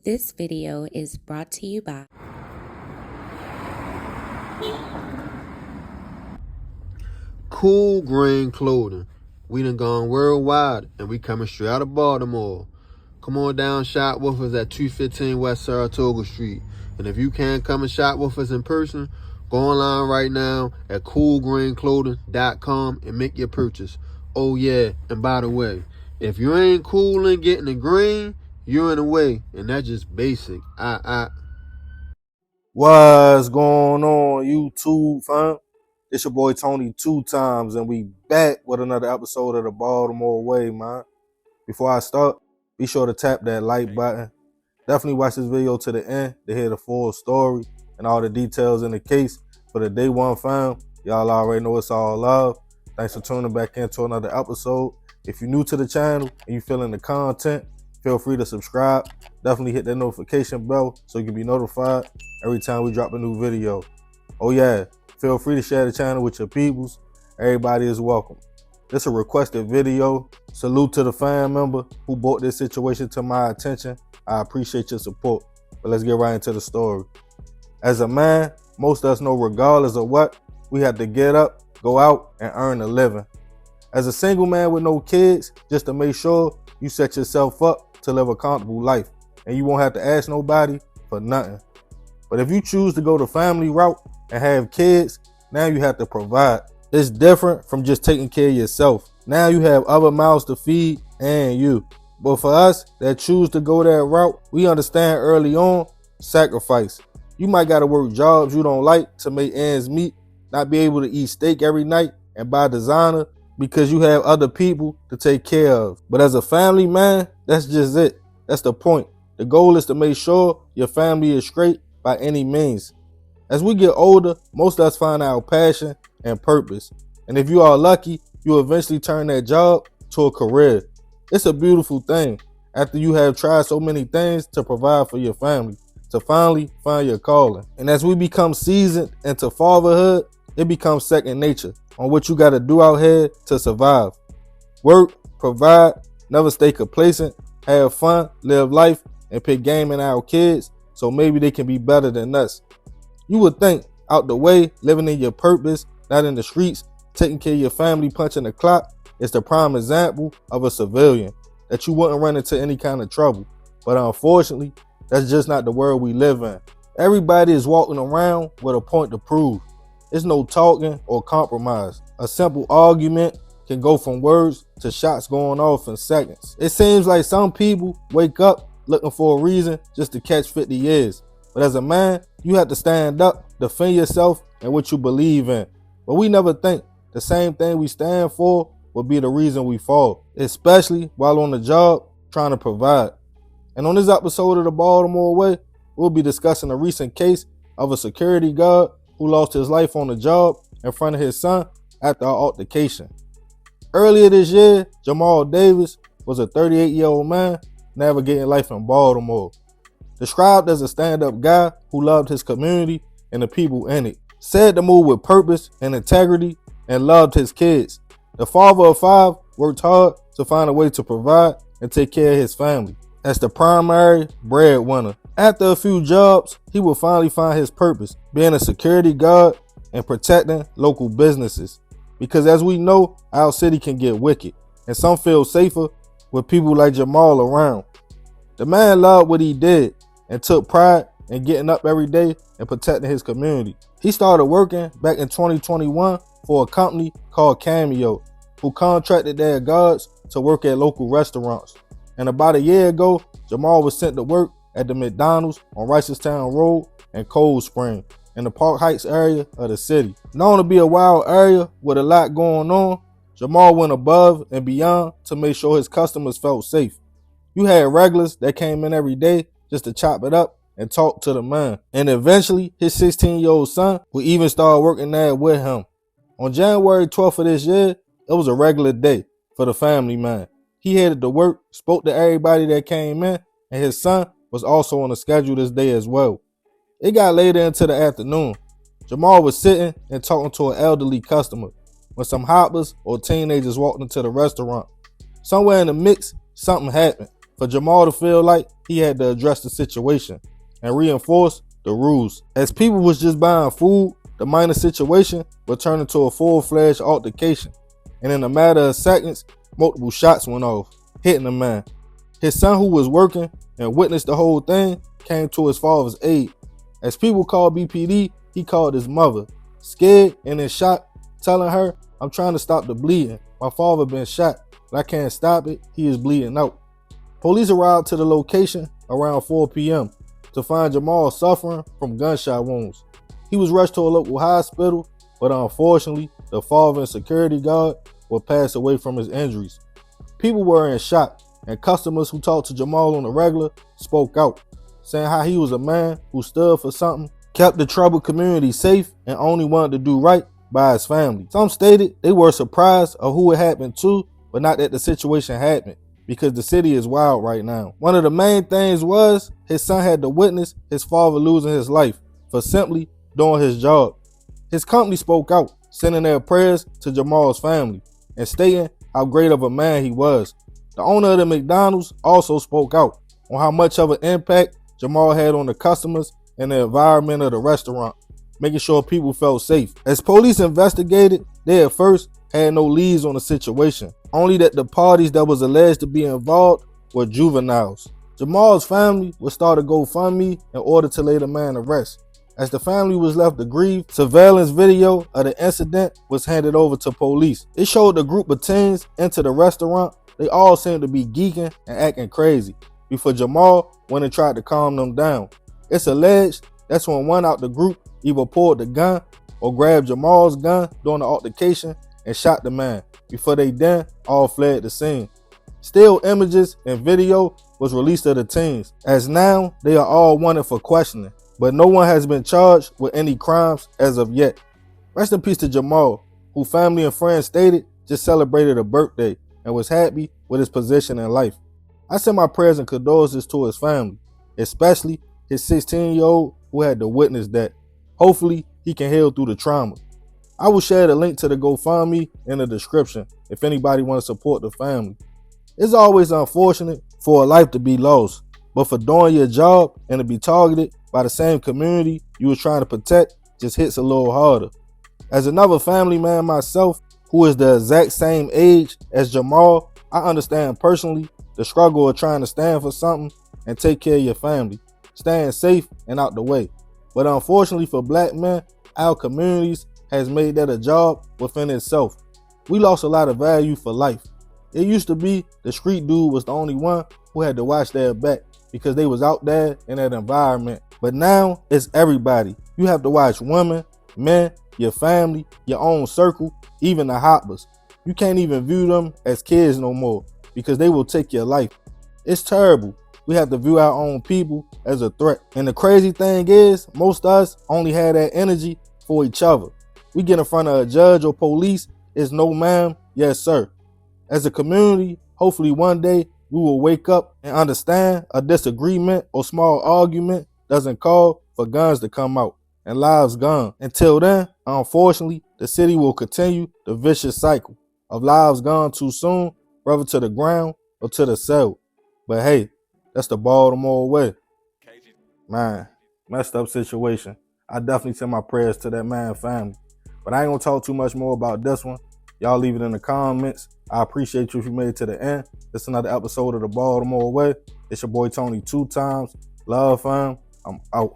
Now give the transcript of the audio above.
This video is brought to you by Cool Grain Clothing. We done gone worldwide and we coming straight out of Baltimore. Come on down, shop with us at 215 West Saratoga Street. And if you can't come and shop with us in person, go online right now at coolgrainclothing.com and make your purchase. Oh yeah, and by the way, if you ain't cool and getting the green, you're in the way, and that's just basic. What's going on, YouTube, fam? It's your boy Tony 2 times, and we back with another episode of the Baltimore Way, man. Before I start, be sure to tap that like button. Definitely watch this video to the end to hear the full story and all the details in the case. For the day one, fam, y'all already know it's all love. Thanks for tuning back into another episode. If you're new to the channel and you feeling the content, feel free to subscribe. Definitely hit that notification bell so you can be notified every time we drop a new video. Oh yeah, feel free to share the channel with your peoples. Everybody is welcome. This is a requested video. Salute to the fan member who brought this situation to my attention. I appreciate your support. But let's get right into the story. As a man, most of us know regardless of what, we have to get up, go out, and earn a living. As a single man with no kids, just to make sure you set yourself up to live a comfortable life and you won't have to ask nobody for nothing. But if you choose to go the family route and have kids, now you have to provide. It's different from just taking care of yourself. Now you have other mouths to feed and you. But for us that choose to go that route, we understand early on sacrifice. You might got to work jobs you don't like to make ends meet, not be able to eat steak every night and buy designer because you have other people to take care of. But as a family man, that's just it. That's the point. The goal is to make sure your family is straight by any means. As we get older, most of us find our passion and purpose. And if you are lucky, you'll eventually turn that job to a career. It's a beautiful thing after you have tried so many things to provide for your family, to finally find your calling. And as we become seasoned into fatherhood, it becomes second nature on what you got to do out here to survive. Work, provide, never stay complacent, have fun, live life, and pick game in our kids so maybe they can be better than us. You would think out the way, living in your purpose, not in the streets, taking care of your family, punching the clock, is the prime example of a civilian, that you wouldn't run into any kind of trouble. But unfortunately, that's just not the world we live in. Everybody is walking around with a point to prove. It's no talking or compromise. A simple argument can go from words to shots going off in seconds. It seems like some people wake up looking for a reason just to catch 50 years. But as a man, you have to stand up, defend yourself and what you believe in. But we never think the same thing we stand for will be the reason we fall, especially while on the job trying to provide. And on this episode of the Baltimore Way, we'll be discussing a recent case of a security guard who lost his life on the job in front of his son after an altercation. Earlier this year, Jamal Davis was a 38-year-old man navigating life in Baltimore. Described as a stand-up guy who loved his community and the people in it. Said to move with purpose and integrity and loved his kids. The father of 5 worked hard to find a way to provide and take care of his family as the primary breadwinner. After a few jobs, he would finally find his purpose, being a security guard and protecting local businesses. Because as we know, our city can get wicked, and some feel safer with people like Jamal around. The man loved what he did and took pride in getting up every day and protecting his community. He started working back in 2021 for a company called Cameo, who contracted their guards to work at local restaurants. And about a year ago, Jamal was sent to work at the McDonald's on Ricestown Road and Cold Spring in the Park Heights area of the city. Known to be a wild area with a lot going on, Jamal went above and beyond to make sure his customers felt safe. You had regulars that came in every day just to chop it up and talk to the man. And eventually, his 16-year-old son would even start working there with him. On January 12th of this year, it was a regular day for the family man. He headed to work, spoke to everybody that came in, and his son was also on the schedule this day as well. It got later into the afternoon. Jamal was sitting and talking to an elderly customer when some hoppers or teenagers walked into the restaurant. Somewhere in the mix, something happened. For Jamal to feel like he had to address the situation and reinforce the rules. As people was just buying food, the minor situation would turn into a full-fledged altercation. And in a matter of seconds, multiple shots went off, hitting the man. His son, who was working and witnessed the whole thing, came to his father's aid. As people called BPD, he called his mother, scared and in shock, telling her, "I'm trying to stop the bleeding. My father been shot, but I can't stop it. He is bleeding out." Police arrived to the location around 4 p.m. to find Jamal suffering from gunshot wounds. He was rushed to a local hospital, but unfortunately, the father and security guard would pass away from his injuries. People were in shock, and customers who talked to Jamal on the regular spoke out, saying how he was a man who stood for something, kept the troubled community safe, and only wanted to do right by his family. Some stated they were surprised of who it happened to, but not that the situation happened, because the city is wild right now. One of the main things was his son had to witness his father losing his life for simply doing his job. His company spoke out, sending their prayers to Jamal's family and stating how great of a man he was. The owner of the McDonald's also spoke out on how much of an impact Jamal had on the customers and the environment of the restaurant, making sure people felt safe. As police investigated, they at first had no leads on the situation, only that the parties that was alleged to be involved were juveniles. Jamal's family would start a GoFundMe in order to lay the man to rest. As the family was left to grieve, surveillance video of the incident was handed over to police. It showed a group of teens enter the restaurant. They all seemed to be geeking and acting crazy before Jamal went and tried to calm them down. It's alleged that's when one out the group either pulled the gun or grabbed Jamal's gun during the altercation and shot the man before they then all fled the scene. Still images and video was released of the teens, as now they are all wanted for questioning, but no one has been charged with any crimes as of yet. Rest in peace to Jamal, who family and friends stated just celebrated a birthday and was happy with his position in life. I send my prayers and condolences to his family, especially his 16-year-old who had to witness that. Hopefully, he can heal through the trauma. I will share the link to the GoFundMe in the description if anybody wants to support the family. It's always unfortunate for a life to be lost, but for doing your job and to be targeted by the same community you were trying to protect just hits a little harder. As another family man myself, who is the exact same age as Jamal, I understand personally the struggle of trying to stand for something and take care of your family, staying safe and out the way. But unfortunately for black men, our communities has made that a job within itself. We lost a lot of value for life. It used to be the street dude was the only one who had to watch their back because they was out there in that environment. But now it's everybody. You have to watch women, men, your family, your own circle, even the hoppers. You can't even view them as kids no more because they will take your life. It's terrible. We have to view our own people as a threat. And the crazy thing is, most of us only have that energy for each other. We get in front of a judge or police, it's no ma'am, yes sir. As a community, hopefully one day we will wake up and understand a disagreement or small argument doesn't call for guns to come out and lives gone. Until then, unfortunately, the city will continue the vicious cycle of lives gone too soon, whether to the ground or to the cell. But hey, that's the Baltimore way. Man, messed up situation. I definitely send my prayers to that man's family. But I ain't gonna talk too much more about this one. Y'all leave it in the comments. I appreciate you if you made it to the end. This is another episode of the Baltimore Way. It's your boy Tony 2 times. Love, fam. I'm out.